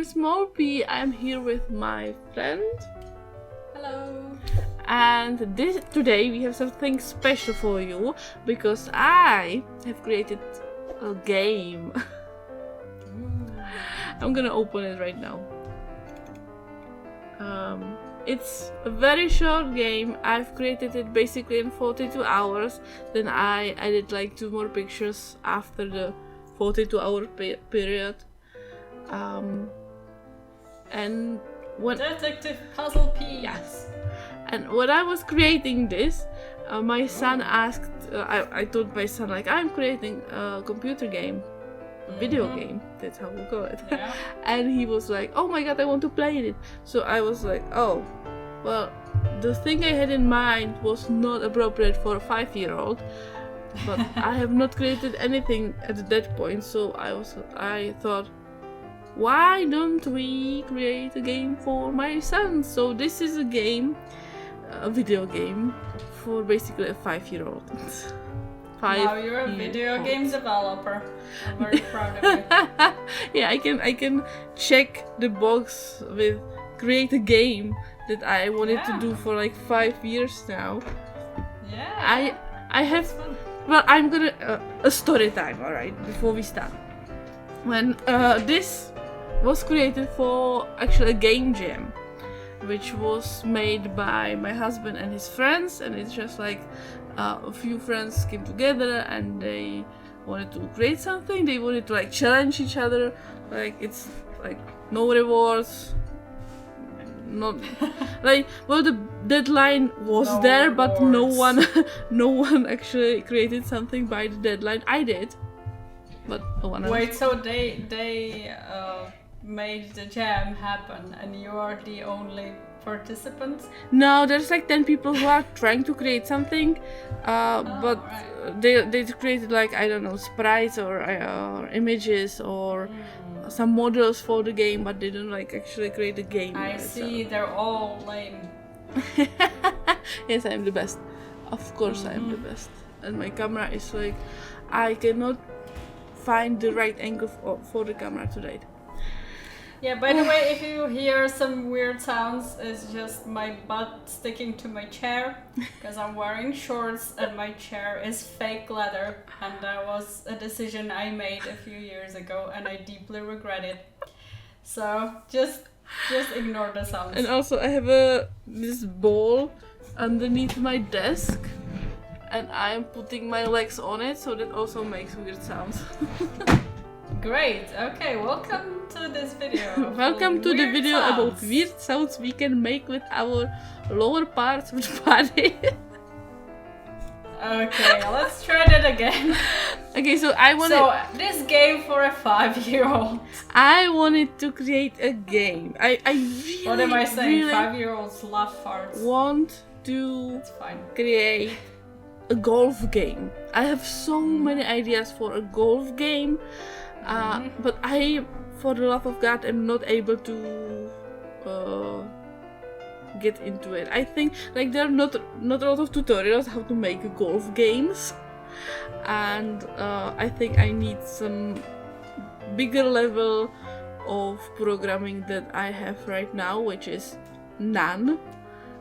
name is Molpe. I'm here with my friend. Hello. And today we have something special for you because I have created a game. I'm gonna open it right now. It's a very short game. I've created it basically in 42 hours. Then I added like 2 more pictures after the 42-hour period. And when Detective Puzzle Piece. Yes. And when I was creating this, my son asked, I told my son, like, I'm creating a computer game, a video game, that's how we call it. Yeah. And he was like, oh my god, I want to play it. So I was like, oh, well, the thing I had in mind was not appropriate for a 5-year-old, but I have not created anything at that point, so I thought, why don't we create a game for my son? So this is a game, a video game for basically a 5-year-old. Now you're a video game developer. I'm very proud of you. Yeah, I can check the box with create a game that I wanted to do for like 5 years now. Yeah. I have. Fun. Well, I'm gonna a story time. All right, before we start. When this was created for actually a game jam, which was made by my husband and his friends, and it's just like a few friends came together and they wanted to create something. They wanted to like challenge each other. Like it's like no rewards, not like, well, the deadline was No there, but no rewards. no one actually created something by the deadline. I did, but no one else. Wait, so they made the jam happen and you are the only participant? No, there's like 10 people who are trying to create something, but right. they created like, I don't know, sprites or images or some models for the game, but they don't like actually create a game. I see, they're all lame. Yes, I'm the best. Of course, I'm the best. And my camera is like, I cannot find the right angle for the camera today. Yeah, by the way, if you hear some weird sounds, it's just my butt sticking to my chair because I'm wearing shorts and my chair is fake leather, and that was a decision I made a few years ago and I deeply regret it. So just ignore the sounds. And also I have this ball underneath my desk and I'm putting my legs on it, so that also makes weird sounds. Great. Okay, welcome to this video. Welcome to the video about weird sounds we can make with our lower parts of the body. Okay, let's try that again. Okay, so I wanted. So this game for a 5-year-old. I wanted to create a game. I really. What am I saying? Really 5-year-olds love farts. Want to It's fine. create a golf game. I have so many ideas for a golf game. But I, for the love of God, am not able to get into it. I think like there are not a lot of tutorials how to make golf games, and I think I need some bigger level of programming that I have right now, which is none.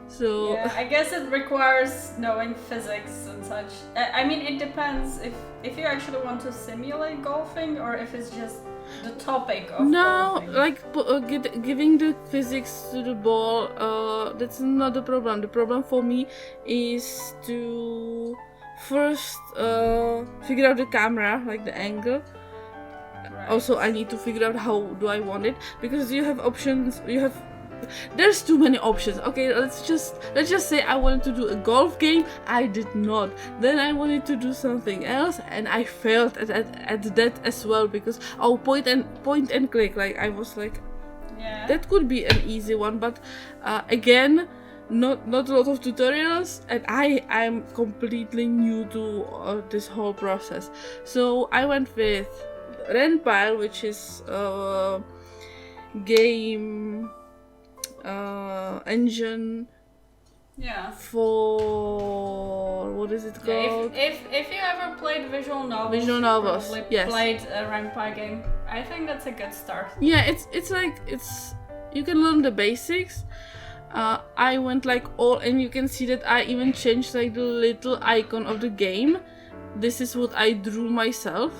So yeah, I guess it requires knowing physics and such. I mean, it depends if you actually want to simulate golfing or if it's just the topic of golfing. Like giving the physics to the ball, that's not the problem. The problem for me is to first figure out the camera, like the angle. Right. Also, I need to figure out how do I want it, because you have options. There's too many options. Okay, let's just say I wanted to do a golf game. I did not. Then I wanted to do something else, and I failed at that as well, because point and click. Like I was like, Yeah. that could be an easy one, but again, not a lot of tutorials, and I'm completely new to this whole process. So I went with Renpile, which is game engine Yeah. for what is it called? If you ever played visual novels, Visual novels, you probably yes. played a Renpie game. I think that's a good start. Yeah, it's like you can learn the basics. I went like all, and you can see that I even changed like the little icon of the game. This is what I drew myself.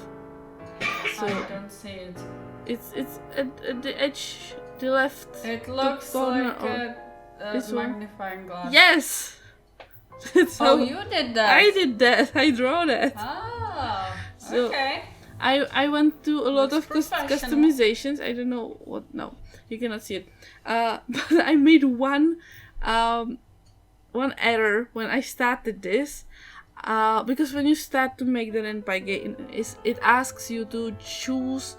So I don't see it. it's at the edge, the left. It looks corner like a this one. magnifying glass. Yes. That's Oh, how you did that. I did that. I draw that. Oh, So- okay. I went to a lot Looks of professional. customizations. I don't know what. No, you cannot see it. But I made one error when I started this. Because when you start to make the Renpai game, it asks you to choose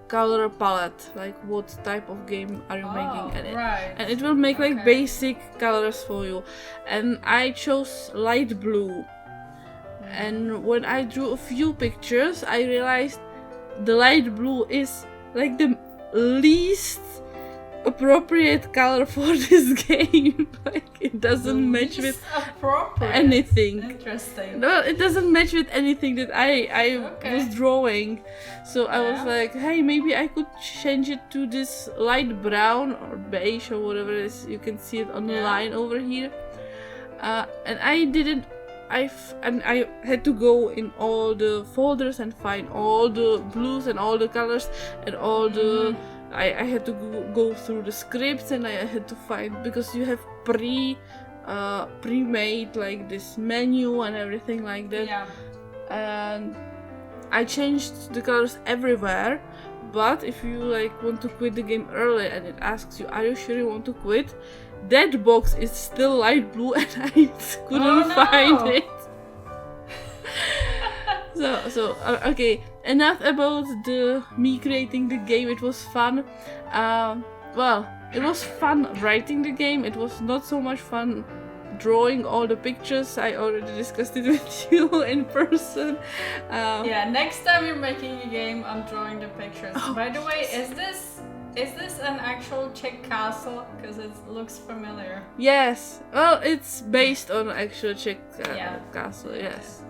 color palette, like what type of game are you making, and it will make like Okay. basic colors for you. And I chose light blue. And when I drew a few pictures, I realized the light blue is like the least appropriate color for this game. Like it doesn't match with appropriate. anything. Interesting. No, it doesn't match with anything that I Okay. was drawing. So I was Yeah. like, hey, maybe I could change it to this light brown or beige or whatever it is. You can see it on the Yeah. line over here. And I didn't. I had to go in all the folders and find all the blues and all the colors and all the. I had to go through the scripts, and I had to find, because you have pre-made like this menu and everything like that. Yeah. And I changed the colors everywhere. But if you like want to quit the game early and it asks you, are you sure you want to quit? That box is still light blue and I couldn't find it. Okay, enough about me creating the game. It was fun. Well, it was fun writing the game. It was not so much fun drawing all the pictures. I already discussed it with you in person. Yeah, next time you're making a game, I'm drawing the pictures. Oh, By the way, is this an actual Czech castle? Because it looks familiar. Yes, well, it's based on actual Czech Yeah. castle. Yes.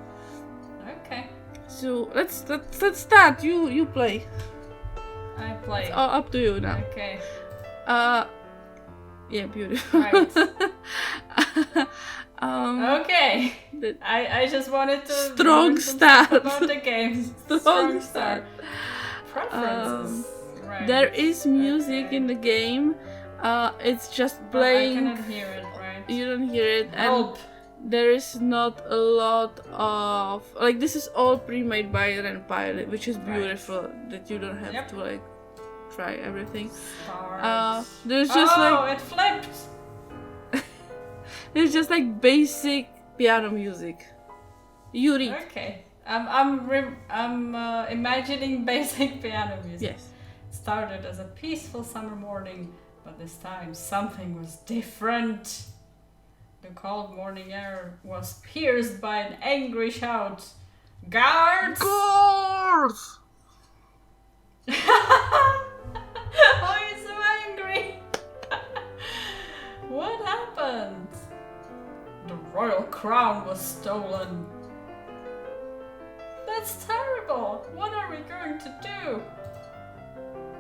Okay, So let's start. You play. I play. It's all up to you now. Okay, Yeah, beautiful. right. Okay. the- I just wanted to Strong learn some start. stuff about the game. Strong start. Preferences. Right. There is music Okay. in the game. It's just But I playing. cannot hear it, right? You don't hear it, and Molpe. there is not a lot of like. This is all pre-made by Renpai, which is Right. beautiful. That you don't have Yep. to like try everything. Stars. There's just it flipped. there's just like basic piano music. You read. Okay. I'm imagining basic piano music. Yes. Started as a peaceful summer morning, but this time something was different. The cold morning air was pierced by an angry shout. Guards! Goals! Why are you so angry? What happened? The royal crown was stolen. That's terrible. What are we going to do?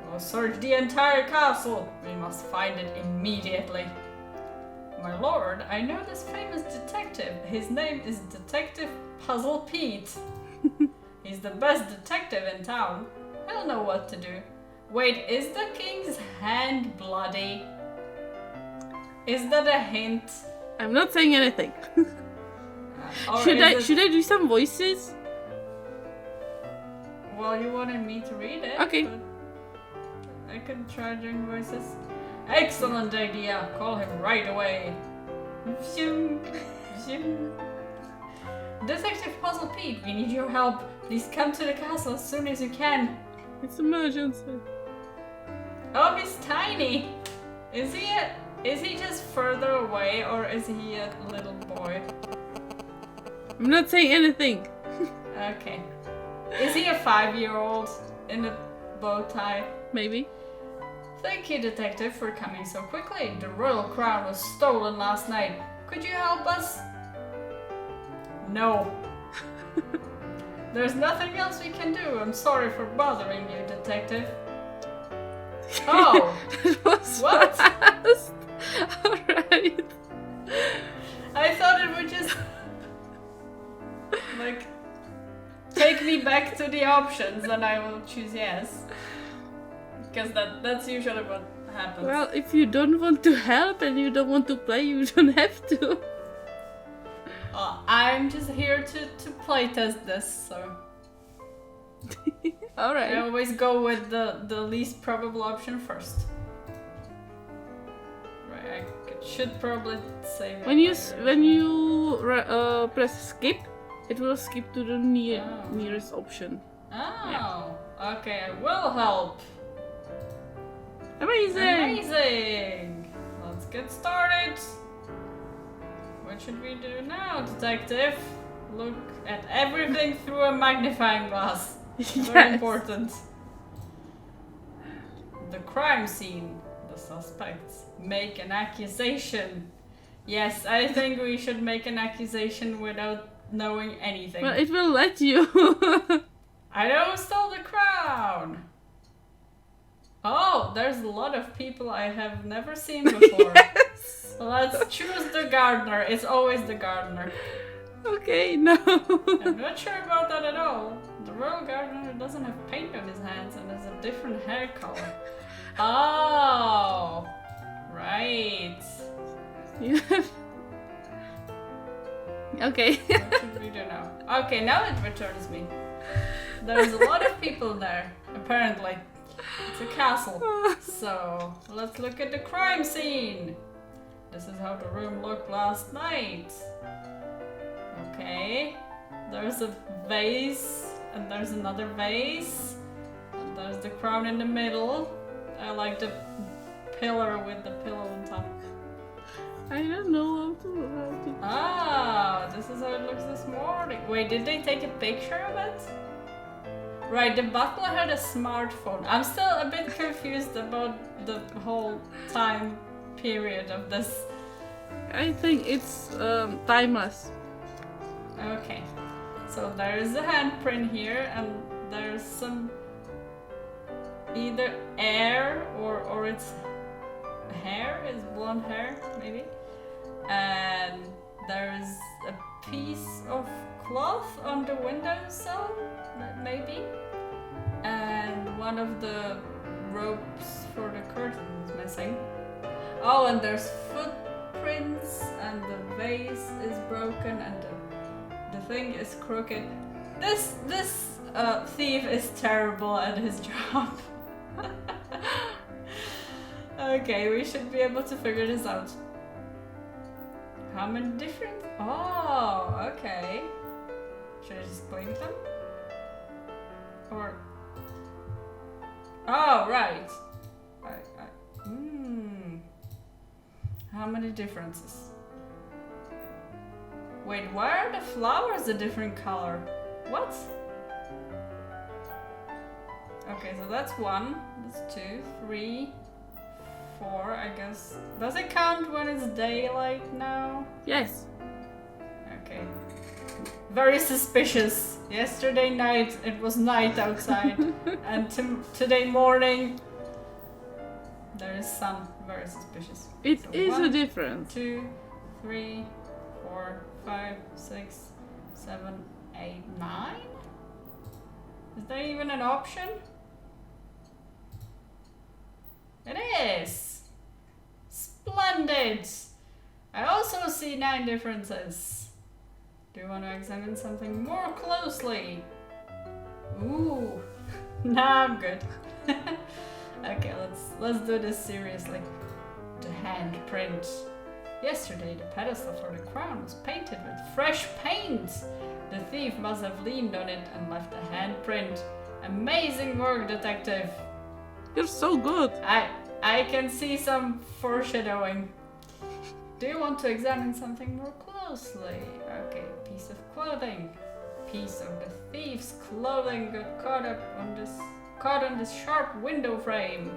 We'll search the entire castle. We must find it immediately. My lord, I know this famous detective. His name is Detective Puzzle Pete. He's the best detective in town. He'll know what to do. Wait, is the king's hand bloody? Is that a hint? I'm not saying anything. Or Should is it- I do some voices? Well, you wanted me to read it. Okay. but I could try doing voices. Excellent idea. Call him right away. Zoom, zoom. Detective Puzzle Pete, we need your help. Please come to the castle as soon as you can. It's emergency. Oh, he's tiny. Is he just further away, or is he a little boy? I'm not saying anything. Okay. Is he a 5-year-old in a bow tie? Maybe. Thank you, Detective, for coming so quickly. The royal crown was stolen last night. Could you help us? No. There's nothing else we can do. I'm sorry for bothering you, detective. That Oh! was What? fast. Alright. I thought it would just... like... take me back to the options and I will choose yes. Because that's usually what happens. Well, if you don't want to help and you don't want to play, you don't have to. I'm just here to playtest this, so... I Alright. always go with the least probable option first. Right, I should probably save it. When you press skip, it will skip to the nearest option. Oh, Yeah. Okay, I will help. Amazing! Amazing! Let's get started. What should we do now, detective? Look at everything through a magnifying glass. Very important. The crime scene. The suspects. Make an accusation. Yes, I think we should make an accusation without knowing anything. Well, it will let you. I don't stole the crown! Oh, there's a lot of people I have never seen before. Yes! Let's choose the gardener. It's always the gardener. Okay, no. I'm not sure about that at all. The royal gardener doesn't have paint on his hands and has a different hair color. Oh, right. You have... Okay. What should we do now? Okay, now it returns me. There's a lot of people there, apparently. It's a castle. So, let's look at the crime scene. This is how the room looked last night. Okay. There's a vase, and there's another vase. And there's the crown in the middle. I like the pillar with the pillow on top. I don't know how to... Ah, this is how it looks this morning. Wait, did they take a picture of it? Right, the butler had a smartphone. I'm still a bit confused about the whole time period of this. I think it's timeless. Okay, so there's a handprint here, and there's some either hair or it's hair, is blonde hair maybe, and there's a piece of cloth on the windowsill maybe, and one of the ropes for the curtain is missing. Oh, and there's footprints, and the vase is broken, and the thing is crooked. This thief is terrible at his job. Okay, we should be able to figure this out. How many different... Oh, okay. Should I just blink them? Or... Oh, right. How many differences? Wait, why are the flowers a different color? What? Okay, so that's 1, that's 2, 3, 4, I guess. Does it count when it's daylight now? Yes. Okay. Very suspicious. Yesterday night it was night outside, and today morning there is sun. Very suspicious. It So is 1, a difference. 2, 3, 4, 5, 6, 7, 8, 9? Is there even an option? It is! Splendid! I also see 9 differences. Do you want to examine something more closely? Ooh, nah, I'm good. Okay, let's do this seriously. The handprint. Yesterday, the pedestal for the crown was painted with fresh paint. The thief must have leaned on it and left a handprint. Amazing work, detective. You're so good. I can see some foreshadowing. Do you want to examine something more closely? Okay, piece of clothing. Piece of the thief's clothing got caught on this sharp window frame.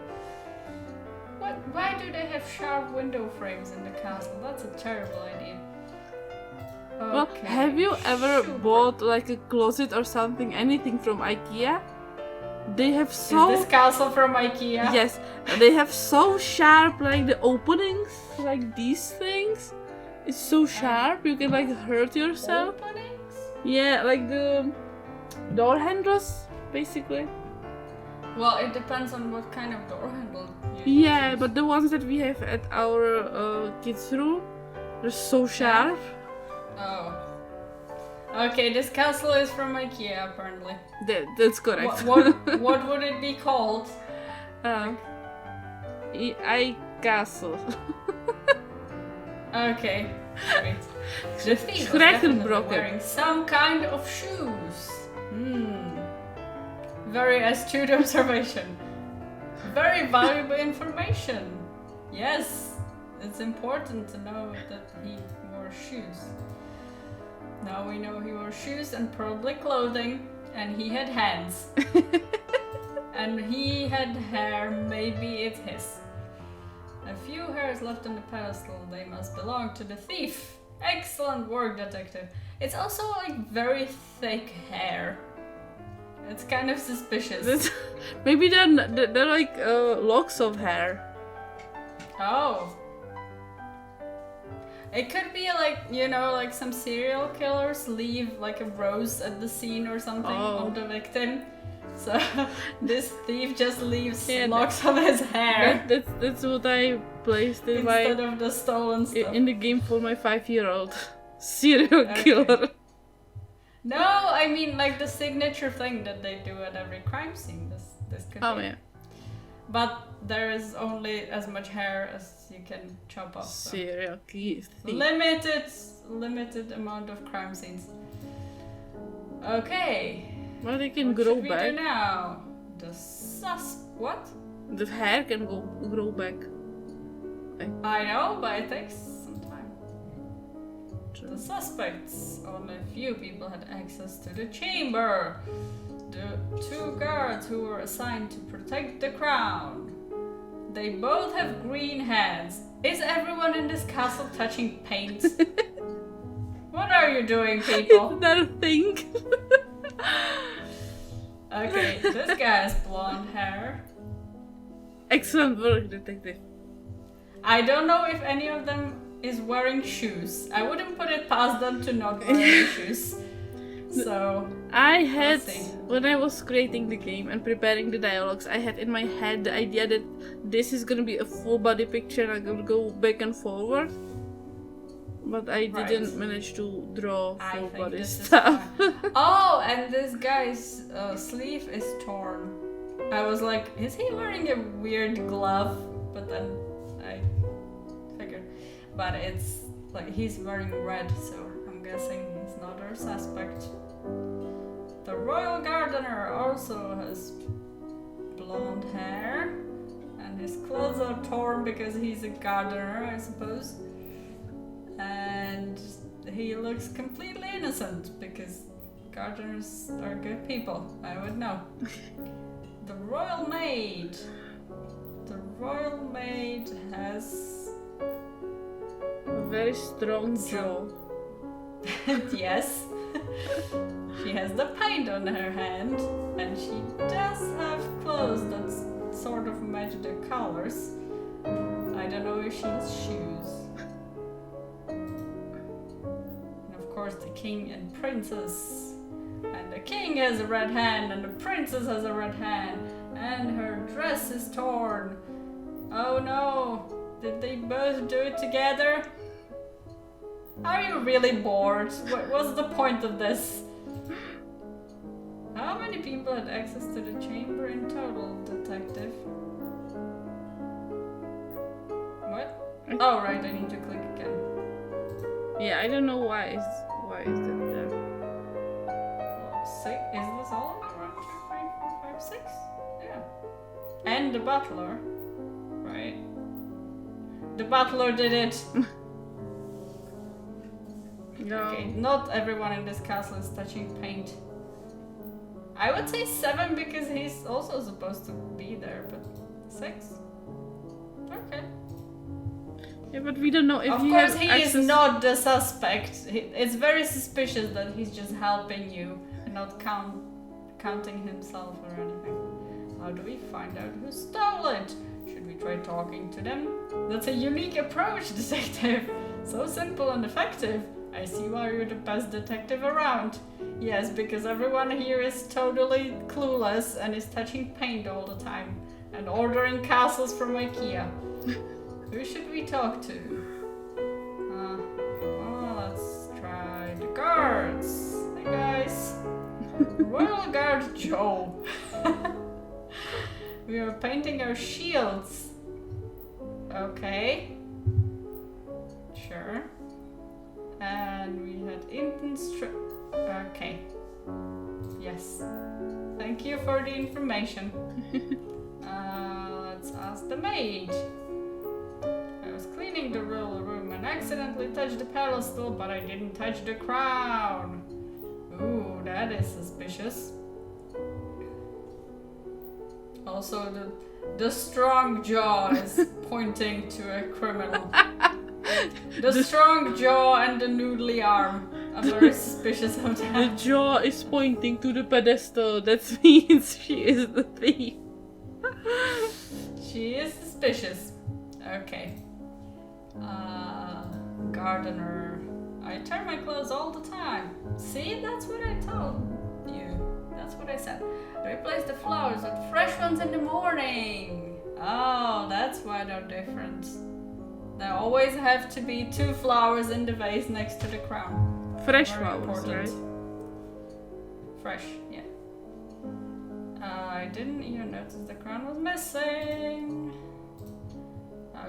Why do they have sharp window frames in the castle? That's a terrible idea. Well, have you ever bought like a closet or something, anything from IKEA? They have so... Is this castle from IKEA? Yes, they have so sharp like the openings, like these things. It's so sharp, you can like hurt yourself. Openings? Yeah, like the door handles, basically. Well, it depends on what kind of door handle you Yeah, choose. but the ones that we have at our kids' room, they're so sharp. Oh. Okay, this castle is from IKEA, apparently. That's correct. What would it be called? I castle. Okay, great. The thief was Correct and definitely broken. wearing some kind of shoes. Very astute observation. Very valuable information. Yes, it's important to know that he wore shoes. Now we know he wore shoes and probably clothing, and he had hands. And he had hair, maybe it's his. A few hairs left on the pedestal, they must belong to the thief. Excellent work, detective. It's also like very thick hair. It's kind of suspicious. Maybe they're like locks of hair. Oh. It could be like, you know, like some serial killers leave like a rose at the scene or something of the victim. So this thief just leaves locks of his hair. That's what I placed in instead of the stolen stuff. In the game for my 5-year-old. Serial killer. No, I mean like the signature thing that they do at every crime scene. This could be. Yeah. But there is only as much hair as you can chop off. So. Serial thief. Limited amount of crime scenes. Okay. Well, they can what grow should we back. do now? What? The hair can grow back. I know, but it takes some time. True. The suspects. Only a few people had access to the chamber. The 2 guards who were assigned to protect the crown. They both have green hands. Is everyone in this castle touching paint? What are you doing, people? Is that a thing? Okay, this guy has blonde hair. Excellent work, detective. I don't know if any of them is wearing shoes. I wouldn't put it past them to not wear shoes. So I had, see. when I was creating the game and preparing the dialogues, I had in my head the idea that this is gonna be a full body picture and I'm gonna go back and forward. But I didn't manage to draw full body stuff. Oh, and this guy's sleeve is torn. I was like, is he wearing a weird glove? But then I figured. But it's like he's wearing red, so I'm guessing he's not our suspect. The royal gardener also has blonde hair. And his clothes are torn because he's a gardener, I suppose. And he looks completely innocent because gardeners are good people. I would know. The royal maid. The royal maid has A very strong jaw. Yes. She has the paint on her hand, and she does have clothes that sort of match the colors. I don't know if she has shoes. And of course the king and princess. And the king has a red hand, and the princess has a red hand, and her dress is torn. Oh no! Did they both do it together? Are you really bored? What's the point of this? How many people had access to the chamber in total, detective? What? Oh right, I need to click again. Yeah, I don't know why is that there. Well, 6? Is this all of them? 1, 2, 3, 4, 5, 6? Yeah. And the butler. Right. The butler did it. No. Okay, not everyone in this castle is touching paint. I would say 7 because he's also supposed to be there, but 6? Okay. Yeah, but we don't know if Of he course, has he access. is not the suspect. It's very suspicious that he's just helping you and not counting himself or anything. How do we find out who stole it? Should we try talking to them? That's a unique approach, detective. So simple and effective. I see why you're the best detective around. Yes, because everyone here is totally clueless and is touching paint all the time and ordering castles from IKEA. Who should we talk to? Well, let's try the guards. Hey guys. Royal Guard Joe. We are painting our shields. Okay. Sure. And we had okay. Yes. Thank you for the information. Let's ask the maid. I was cleaning the royal room and accidentally touched the pedestal, but I didn't touch the crown. Ooh, that is suspicious. Also, the strong jaw is pointing to a criminal. The strong jaw and the noodly arm. I'm very suspicious of The that. jaw is pointing to the pedestal. That means she is the thief. She is suspicious. Okay. Gardener. I turn my clothes all the time. See, that's what I told you. That's what I said. Replace the flowers with fresh ones in the morning. Oh, that's why they're different. There always have to be 2 flowers in the vase next to the crown. Fresh Very flowers, important. right? Fresh, yeah. I didn't even notice the crown was missing.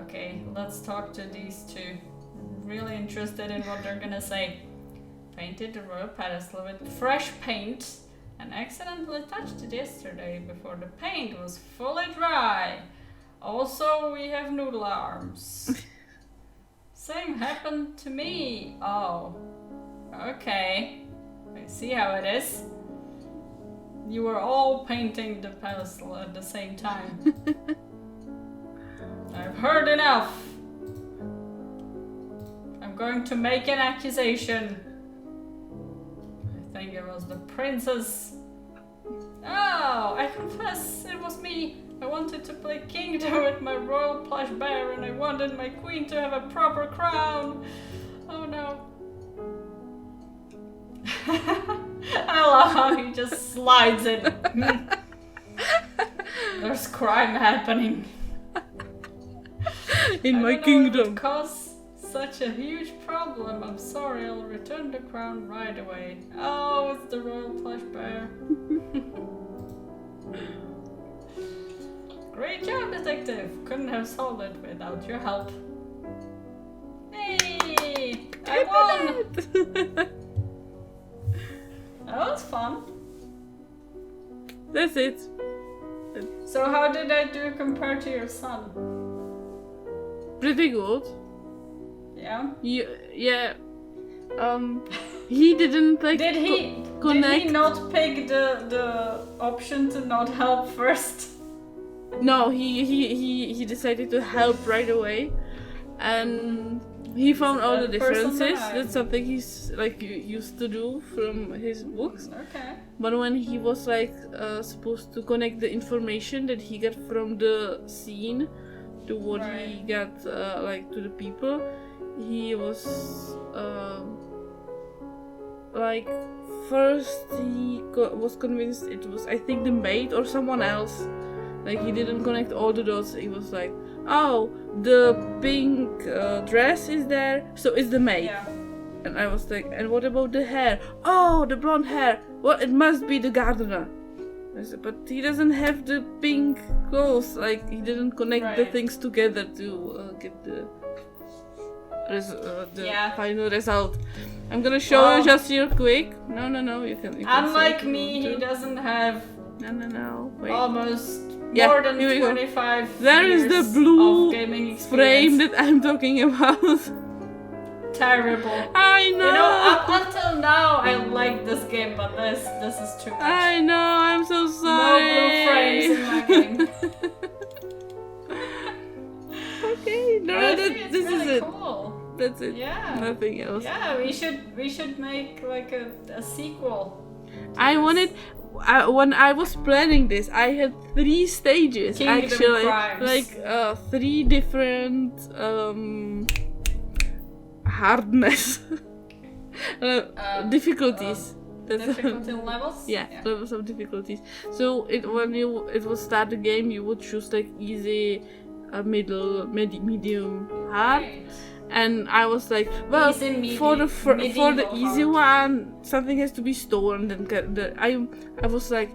Okay, let's talk to these 2. Really interested in what they're gonna say. Painted the royal pedestal with fresh paint and accidentally touched it yesterday before the paint was fully dry. Also, we have noodle arms. Same happened to me. Oh, okay. I see how it is. You were all painting the pedestal at the same time. I've heard enough. I'm going to make an accusation. I think it was the princess. Oh, I confess, it was me. I wanted to play kingdom with my royal plush bear and I wanted my queen to have a proper crown. Oh no. I love how he just slides in. There's crime happening. In my I don't know kingdom. what would cause such a huge problem. I'm sorry, I'll return the crown right away. Oh, it's the royal plush bear. Great job, detective. Couldn't have solved it without your help. Hey, I won. That was fun. That's it. So how did I do compared to your son? Pretty good. Yeah. Yeah. He didn't like Did he connect. not pick the option to not help first? No, he decided to help right away, and he found all the That person differences. died. That's something he's like used to do from his books. Okay. But when he was like supposed to connect the information that he got from the scene to what he Right. got like to the people, he was like first he was convinced it was, I think, the maid or someone else. Like he didn't connect all the dots. He was like, oh, the pink dress is there, so it's the maid. Yeah. And I was like, and what about the hair? Oh, the blonde hair. Well, it must be the gardener. I said, but he doesn't have the pink clothes. Like, he didn't connect the Right. things together to get the Yeah. final result. I'm gonna show Well, you just real quick. No, you can say Unlike if you me, he want to. doesn't have No, wait. almost Yeah, more than here we go. 25 There is years the blue of gaming frame experience. that I'm talking about. Terrible. I know. You know, up until now, I like this game, but this is too much. I know, I'm so No sorry. blue frames in my game. Okay, no, I think it's this really is That's it. Yeah. Nothing else. Yeah, we should make like a sequel. I wanted. When I was planning this, I had 3 stages Kingdom actually, Crimes. like 3 different hardness difficulties. Difficulty levels? Yeah, levels of difficulties. So when it would start the game, you would choose like easy, middle, medium, hard. Right. And I was like, well, Easy, for the easy hard. one, something has to be stolen. Then I was like,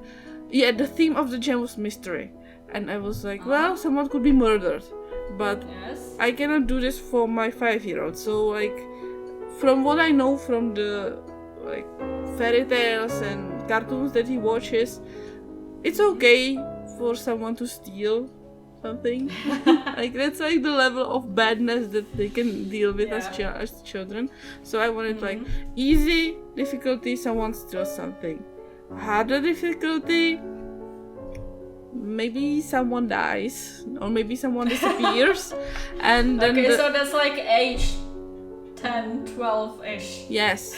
yeah, the theme of the gem was mystery, and I was like, well, someone could be murdered, but Yes. I cannot do this for my 5-year-old. So like, from what I know from the like fairy tales and cartoons that he watches, it's okay for someone to steal something. Like that's like the level of badness that they can deal with as children. So I wanted like easy difficulty, someone steals something. Harder difficulty, maybe someone dies or maybe someone disappears. And then so that's like age 10, 12-ish. Yes,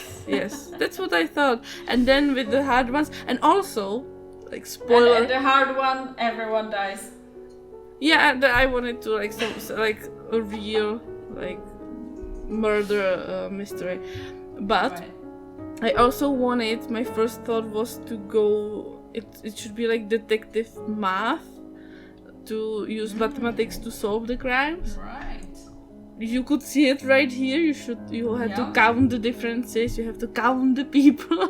that's what I thought. And then with the hard ones, and also like spoiler. And the hard one, everyone dies. Yeah, and I wanted to like like a real like murder mystery, but Right. I also wanted. My first thought was to go. It should be like detective math, to use mathematics to solve the crimes. Right. You could see it right here. You had to Yeah. count the differences. You have to count the people.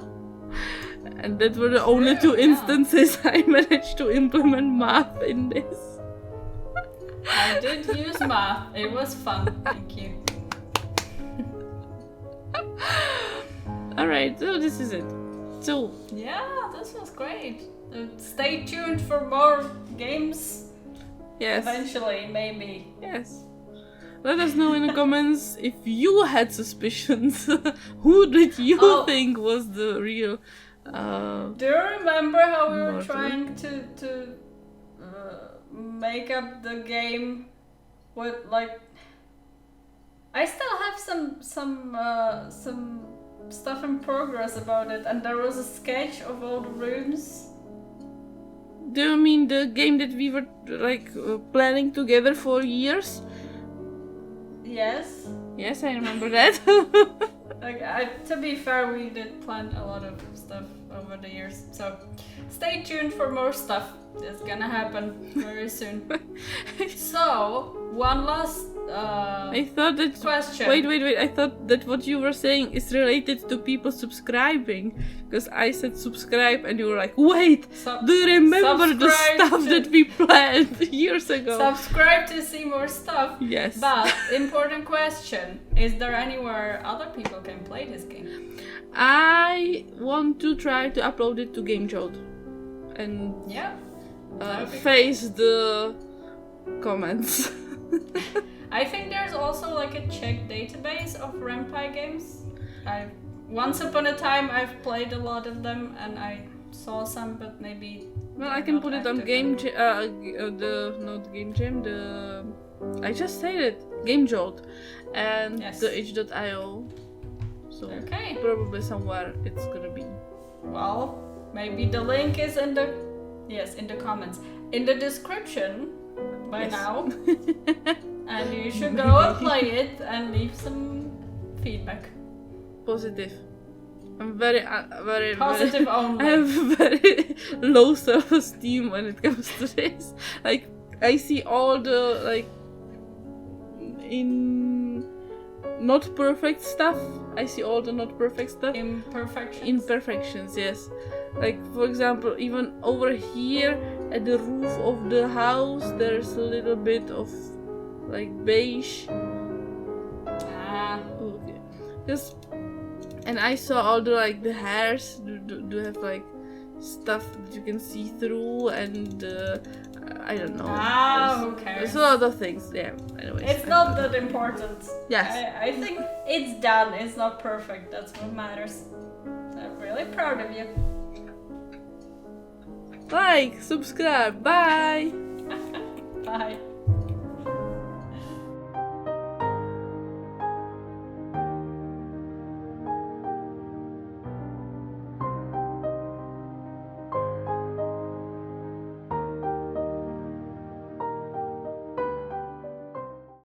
And that were the only 2 yeah. instances I managed to implement math in this. I did use math. It was fun. Thank you. Alright, so this is it. So, Yeah, this was great. Stay tuned for more games. yes. Eventually, maybe. Yes. Let us know in the comments if you had suspicions. Who did you think was the real Do you remember how we were Murder. trying to make up the game with like? I still have some stuff in progress about it, and there was a sketch of all the rooms. Do you mean the game that we were like planning together for years? Yes. Yes, I remember that. Like, to be fair, we did plan a lot of stuff over the years, so stay tuned for more stuff. It's gonna happen very soon. So, one last I thought that. question. Wait. I thought that what you were saying is related to people subscribing. Because I said subscribe and you were like, wait, do you remember the subscribe stuff to- that we planned years ago? Subscribe to see more stuff. Yes. But, important question, is there anywhere other people can play this game? I want to try to upload it to GameJolt and Yeah. that would be face the comments. I think there's also like a Czech database of Renpai games. Once upon a time I've played a lot of them and I saw some, but maybe. Well, I they're can not put it on active not Game Jam, I just said it, GameJolt, and Yes. the itch.io. So Okay. probably somewhere it's gonna be. Well, maybe the link is in the comments, in the description by Yes. now, and you should go and play it and leave some feedback. Positive. I'm very Positive I only. have very low self-esteem when it comes to this. Like, I see all the like in not perfect stuff. I see all the not perfect stuff. Imperfections, yes. Like, for example, even over here at the roof of the house, there's a little bit of like beige. Okay. And I saw all the like the hairs do have like stuff that you can see through, and I don't know. Who cares? There's a lot of things. Yeah. Anyways. It's not that important. Yes. I think it's done. It's not perfect. That's what matters. So I'm really proud of you. Like, subscribe. Bye. Bye.